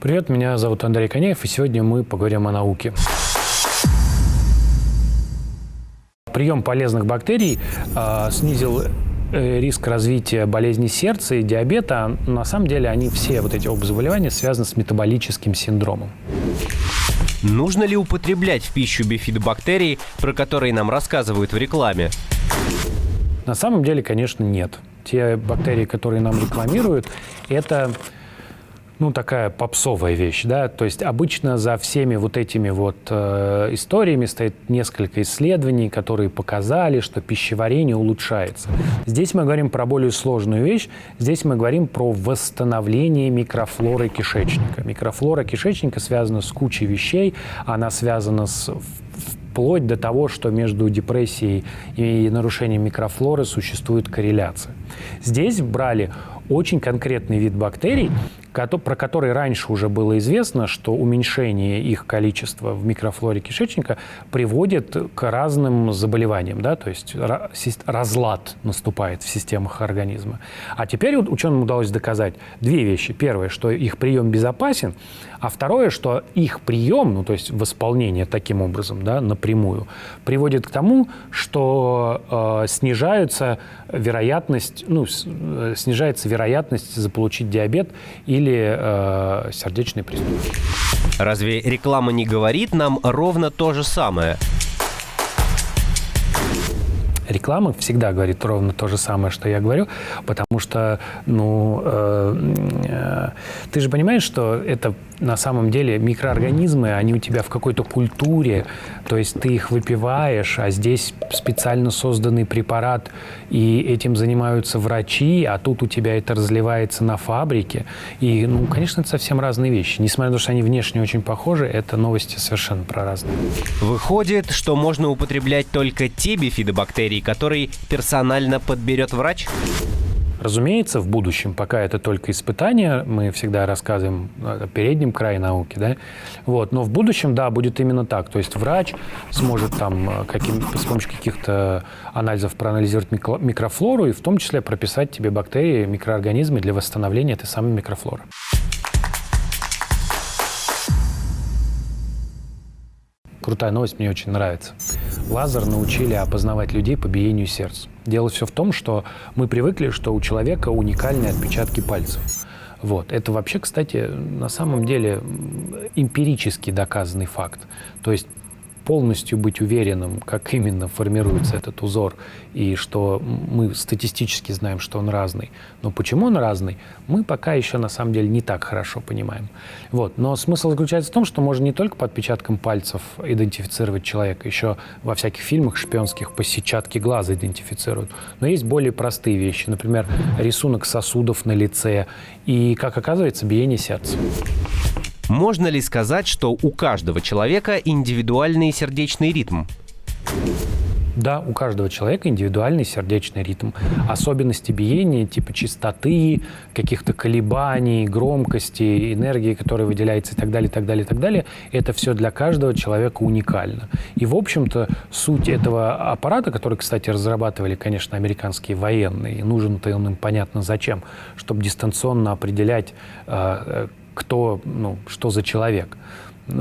Привет, меня зовут Андрей Коняев, и сегодня мы поговорим о науке. Прием полезных бактерий снизил риск развития болезней сердца и диабета. На самом деле все вот эти оба заболевания связаны с метаболическим синдромом. Нужно ли употреблять в пищу бифидобактерии, про которые нам рассказывают в рекламе? На самом деле, конечно, нет. Те бактерии, которые нам рекламируют, это такая попсовая вещь, да, то есть обычно за всеми вот этими историями стоит несколько исследований, которые показали, что пищеварение улучшается. Здесь мы говорим про более сложную вещь, здесь мы говорим про восстановление микрофлоры кишечника. Микрофлора кишечника связана с кучей вещей, она связана вплоть до того, что между депрессией и нарушением микрофлоры существует корреляция. Здесь брали очень конкретный вид бактерий, про которые раньше уже было известно, что уменьшение их количества в микрофлоре кишечника приводит к разным заболеваниям, да, то есть разлад наступает в системах организма. А теперь ученым удалось доказать две вещи. Первое, что их прием безопасен, а второе, что их прием, то есть восполнение таким образом, да, напрямую, приводит к тому, что снижается вероятность заполучить диабет или сердечный приступ. Разве реклама не говорит нам ровно то же самое? Реклама всегда говорит ровно то же самое, что я говорю, потому что, ты же понимаешь, что это на самом деле микроорганизмы, они у тебя в какой-то культуре, то есть ты их выпиваешь, а здесь специально созданный препарат, и этим занимаются врачи, а тут у тебя это разливается на фабрике. И, конечно, это совсем разные вещи. Несмотря на то, что они внешне очень похожи, это новости совершенно про разные. Выходит, что можно употреблять только те бифидобактерии, которые персонально подберет врач? Разумеется, в будущем, пока это только испытания, мы всегда рассказываем о переднем крае науки, да, но в будущем, да, будет именно так. То есть врач сможет с помощью каких-то анализов проанализировать микрофлору и в том числе прописать тебе бактерии, микроорганизмы для восстановления этой самой микрофлоры. Крутая новость, мне очень нравится. Лазер научили опознавать людей по биению сердца. Дело все в том, что мы привыкли, что у человека уникальные отпечатки пальцев. Это вообще, кстати, на самом деле эмпирически доказанный факт. То есть полностью быть уверенным, как именно формируется этот узор, и что мы статистически знаем, что он разный. Но почему он разный, мы пока еще на самом деле не так хорошо понимаем. Но смысл заключается в том, что можно не только по отпечаткам пальцев идентифицировать человека, еще во всяких фильмах шпионских по сетчатке глаза идентифицируют. Но есть более простые вещи, например, рисунок сосудов на лице и, как оказывается, биение сердца. Можно ли сказать, что у каждого человека индивидуальный сердечный ритм? Да, у каждого человека индивидуальный сердечный ритм. Особенности биения, типа частоты, каких-то колебаний, громкости, энергии, которая выделяется и так далее, и так далее, и так далее, это все для каждого человека уникально. И, в общем-то, суть этого аппарата, который, кстати, разрабатывали, конечно, американские военные, и нужен-то он им понятно зачем, чтобы дистанционно определять, кто, что за человек. И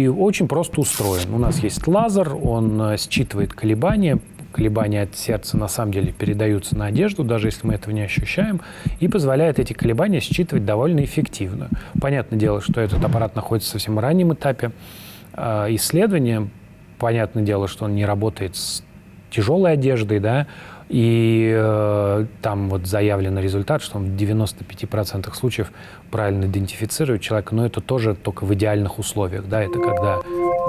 очень просто устроен. У нас есть лазер, он считывает колебания. Колебания от сердца на самом деле передаются на одежду, даже если мы этого не ощущаем, и позволяет эти колебания считывать довольно эффективно. Понятное дело, что этот аппарат находится в совсем раннем этапе исследования. Понятное дело, что он не работает с тяжелой одеждой, да, и там заявлен результат, что он в 95% случаев правильно идентифицирует человека, но это тоже только в идеальных условиях, да, это когда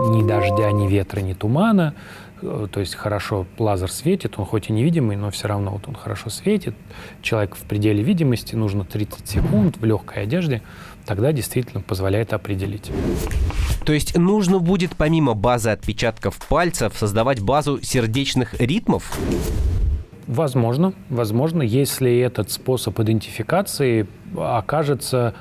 ни дождя, ни ветра, ни тумана, то есть хорошо лазер светит, он хоть и невидимый, но все равно он хорошо светит, человек в пределе видимости, нужно 30 секунд в легкой одежде, тогда действительно позволяет определить. То есть нужно будет помимо базы отпечатков пальцев создавать базу сердечных ритмов? Возможно, если этот способ идентификации окажется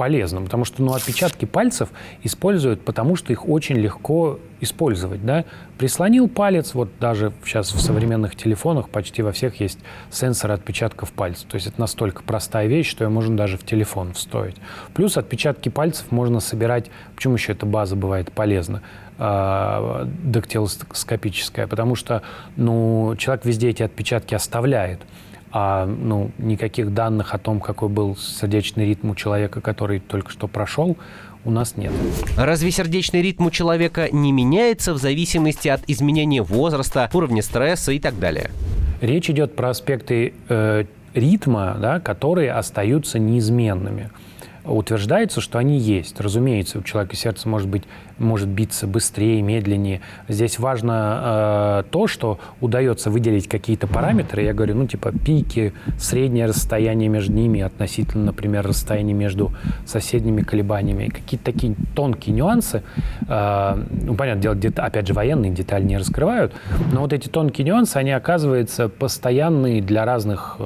полезно, потому что отпечатки пальцев используют, потому что их очень легко использовать. Да? Прислонил палец, вот даже сейчас в современных телефонах почти во всех есть сенсор отпечатков пальцев. То есть это настолько простая вещь, что ее можно даже в телефон встроить. Плюс отпечатки пальцев можно собирать, почему еще эта база бывает полезна, дактилоскопическая, потому что человек везде эти отпечатки оставляет. А никаких данных о том, какой был сердечный ритм у человека, который только что прошел, у нас нет. Разве сердечный ритм у человека не меняется в зависимости от изменения возраста, уровня стресса и так далее? Речь идет про аспекты ритма, да, которые остаются неизменными. Утверждается, что они есть. Разумеется, у человека сердце может биться быстрее, медленнее. Здесь важно то, что удается выделить какие-то параметры. Я говорю, пики, среднее расстояние между ними относительно, например, расстояния между соседними колебаниями. Какие-то такие тонкие нюансы. Понятное дело, опять же, военные детали не раскрывают. Но вот эти тонкие нюансы, они оказываются постоянные для разных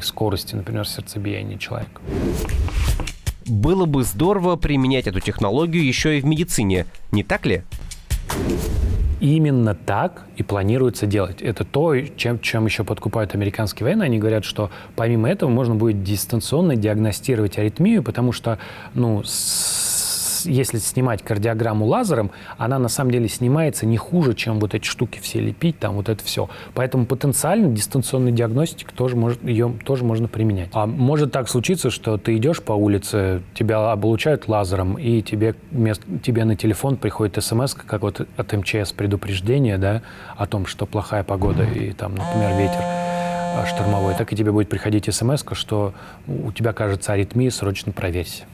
скоростей, например, сердцебиения человека. Было бы здорово применять эту технологию еще и в медицине, не так ли? Именно так и планируется делать. Это то, чем еще подкупают американские военные. Они говорят, что помимо этого можно будет дистанционно диагностировать аритмию, потому что, если снимать кардиограмму лазером, она на самом деле снимается не хуже, чем вот эти штуки все лепить, там вот это все. Поэтому потенциально дистанционную диагностику ее тоже можно применять. А может так случиться, что ты идешь по улице, тебя облучают лазером, и тебе на телефон приходит смс, как вот от МЧС предупреждение, да, о том, что плохая погода и там, например, ветер штормовой. Так и тебе будет приходить смс, что у тебя, кажется, аритмия, срочно проверься.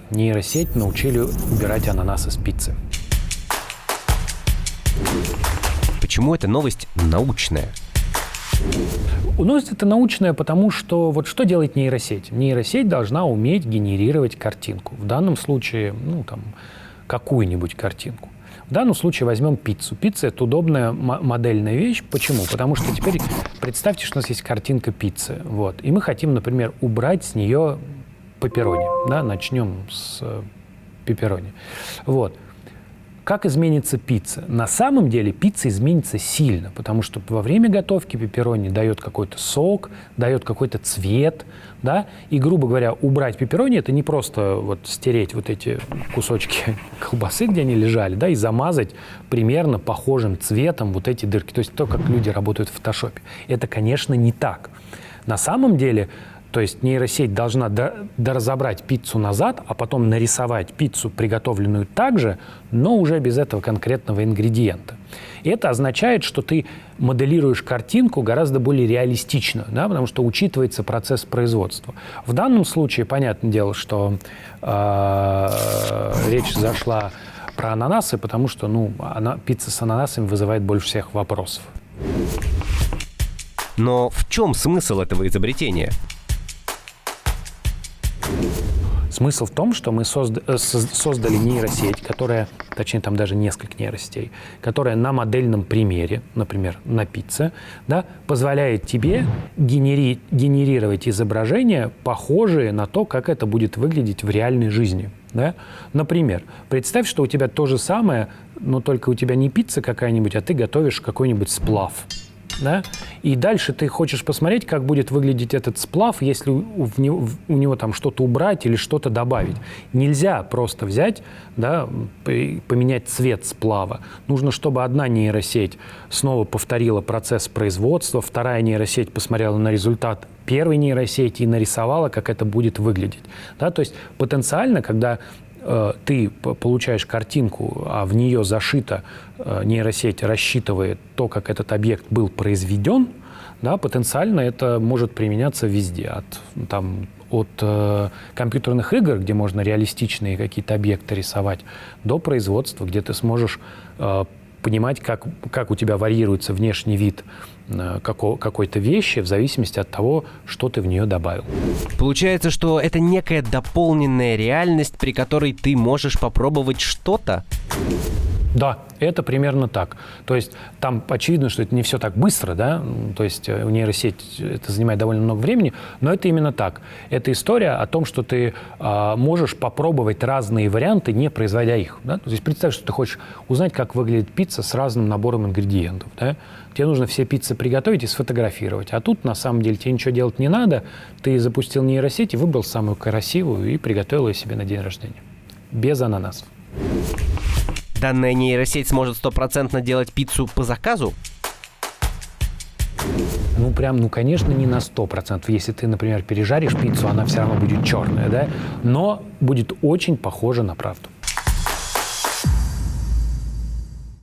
Нейросеть научили убирать ананасы с пиццы. Почему эта новость научная? Новость это научная, потому что вот что делает нейросеть? Нейросеть должна уметь генерировать картинку. В данном случае, какую-нибудь картинку. В данном случае возьмем пиццу. Пицца – это удобная модельная вещь. Почему? Потому что теперь представьте, что у нас есть картинка пиццы. Вот. И мы хотим, например, убрать с нее пепперони. Да? Начнем с пепперони. Вот. Как изменится пицца? На самом деле пицца изменится сильно, потому что во время готовки пепперони дает какой-то сок, дает какой-то цвет. Да? И, грубо говоря, убрать пепперони – это не просто стереть вот эти кусочки колбасы, где они лежали, да, и замазать примерно похожим цветом вот эти дырки. То есть то, как люди работают в фотошопе. Это, конечно, не так. На самом деле, то есть нейросеть должна доразобрать пиццу назад, а потом нарисовать пиццу, приготовленную так же, но уже без этого конкретного ингредиента. И это означает, что ты моделируешь картинку гораздо более реалистично, да, потому что учитывается процесс производства. В данном случае, понятное дело, что речь зашла про ананасы, потому что пицца с ананасами вызывает больше всех вопросов. Но в чем смысл этого изобретения? Смысл в том, что мы создали нейросеть, точнее, там даже несколько нейросетей, которая на модельном примере, например, на пицце, да, позволяет тебе генерировать изображения, похожие на то, как это будет выглядеть в реальной жизни. Да? Например, представь, что у тебя то же самое, но только у тебя не пицца какая-нибудь, а ты готовишь какой-нибудь сплав. Да? И дальше ты хочешь посмотреть, как будет выглядеть этот сплав, если у него там что-то убрать или что-то добавить. Нельзя просто взять, да, поменять цвет сплава. Нужно, чтобы одна нейросеть снова повторила процесс производства, вторая нейросеть посмотрела на результат первой нейросети и нарисовала, как это будет выглядеть. Да? То есть потенциально, когда ты получаешь картинку, а в нее зашита нейросеть, рассчитывает то, как этот объект был произведен, да, потенциально это может применяться везде. От компьютерных игр, где можно реалистичные какие-то объекты рисовать, до производства, где ты сможешь понимать, как у тебя варьируется внешний вид какой-то вещи в зависимости от того, что ты в нее добавил. Получается, что это некая дополненная реальность, при которой ты можешь попробовать что-то? Да, это примерно так. То есть там очевидно, что это не все так быстро, да, то есть у нейросеть это занимает довольно много времени, но это именно так. Это история о том, что ты можешь попробовать разные варианты, не производя их. Да? То есть представь, что ты хочешь узнать, как выглядит пицца с разным набором ингредиентов. Да? Тебе нужно все пиццы приготовить и сфотографировать. А тут, на самом деле, тебе ничего делать не надо. Ты запустил нейросеть и выбрал самую красивую и приготовил ее себе на день рождения. Без ананасов. Данная нейросеть сможет стопроцентно делать пиццу по заказу? Конечно, не на 100%. Если ты, например, пережаришь пиццу, она все равно будет черная, да? Но будет очень похожа на правду.